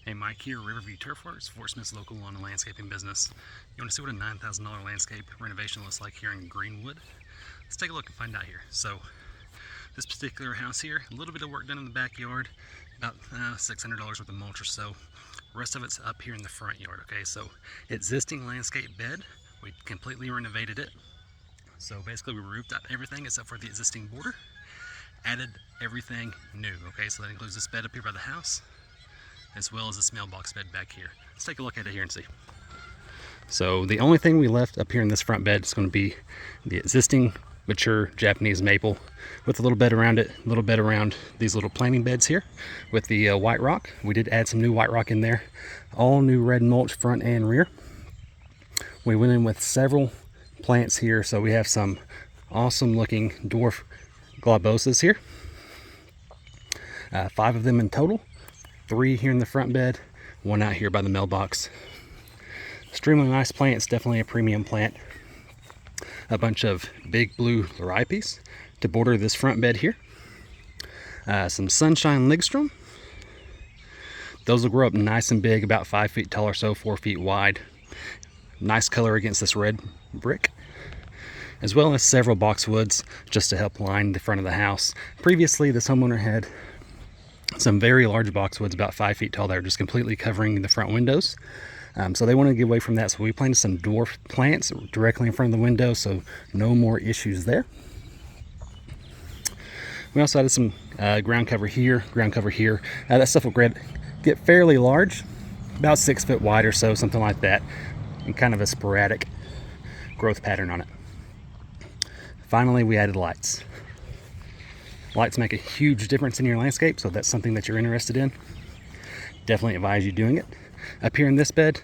Hey, Mike here, Riverview Turfworks, Fort Smith's local lawn and landscaping business. You want to see what a $9,000 landscape renovation looks like here in Greenwood? Let's take a look and find out here. So, this particular house here, a little bit of work done in the backyard, about $600 worth of mulch or so. The rest of it's up here in the front yard, okay? So, existing landscape bed, we completely renovated it. So basically we roofed out everything except for the existing border, added everything new, okay? So that includes this bed up here by the house, as well as this mailbox bed back here. Let's take a look at it here and see. So the only thing we left up here in this front bed is going to be the existing mature Japanese maple with a little bed around it, a little bed around these little planting beds here with the white rock. We did add some new white rock in there, all new red mulch front and rear. We went in with several plants here, so we have some awesome looking dwarf globoses here. 5 of them in total, 3 here in the front bed, 1 out here by the mailbox. Extremely nice plants, definitely a premium plant. A bunch of big blue Liriopes to border this front bed here. Some Sunshine Ligustrum. Those will grow up nice and big, about 5 feet tall or so, 4 feet wide. Nice color against this red brick, as well as several boxwoods just to help line the front of the house. Previously, this homeowner had some very large boxwoods, about 5 feet tall, that are just completely covering the front windows. So they wanted to get away from that, so we planted some dwarf plants directly in front of the window, so no more issues there. We also added some ground cover here, that stuff will get fairly large, about 6 foot wide or so, something like that, and kind of a sporadic growth pattern on it. Finally, we added lights. Lights make a huge difference in your landscape, so if that's something that you're interested in, definitely advise you doing it. Up here in this bed,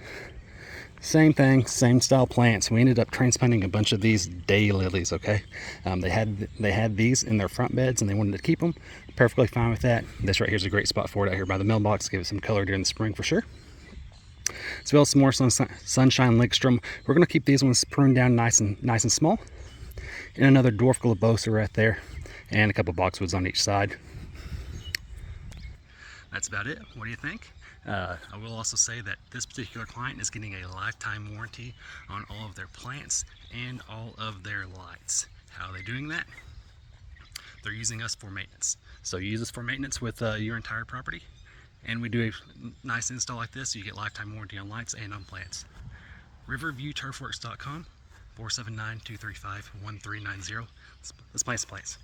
same thing, same style plants. We ended up transplanting a bunch of these daylilies, okay? They had these in their front beds and they wanted to keep them. Perfectly fine with that. This right here is a great spot for it out here by the mailbox. Give it some color during the spring for sure. As well as some more Sunshine Ligustrum. We're going to keep these ones pruned down nice and small. And another Dwarf Globe Blue Spruce right there, and a couple boxwoods on each side. That's about it. What do you think? I will also say that this particular client is getting a lifetime warranty on all of their plants and all of their lights. How are they doing that? They're using us for maintenance. So you use us for maintenance with your entire property, and we do a nice install like this, so you get lifetime warranty on lights and on plants. RiverviewTurfworks.com, 479-235-1390. Let's place the plants.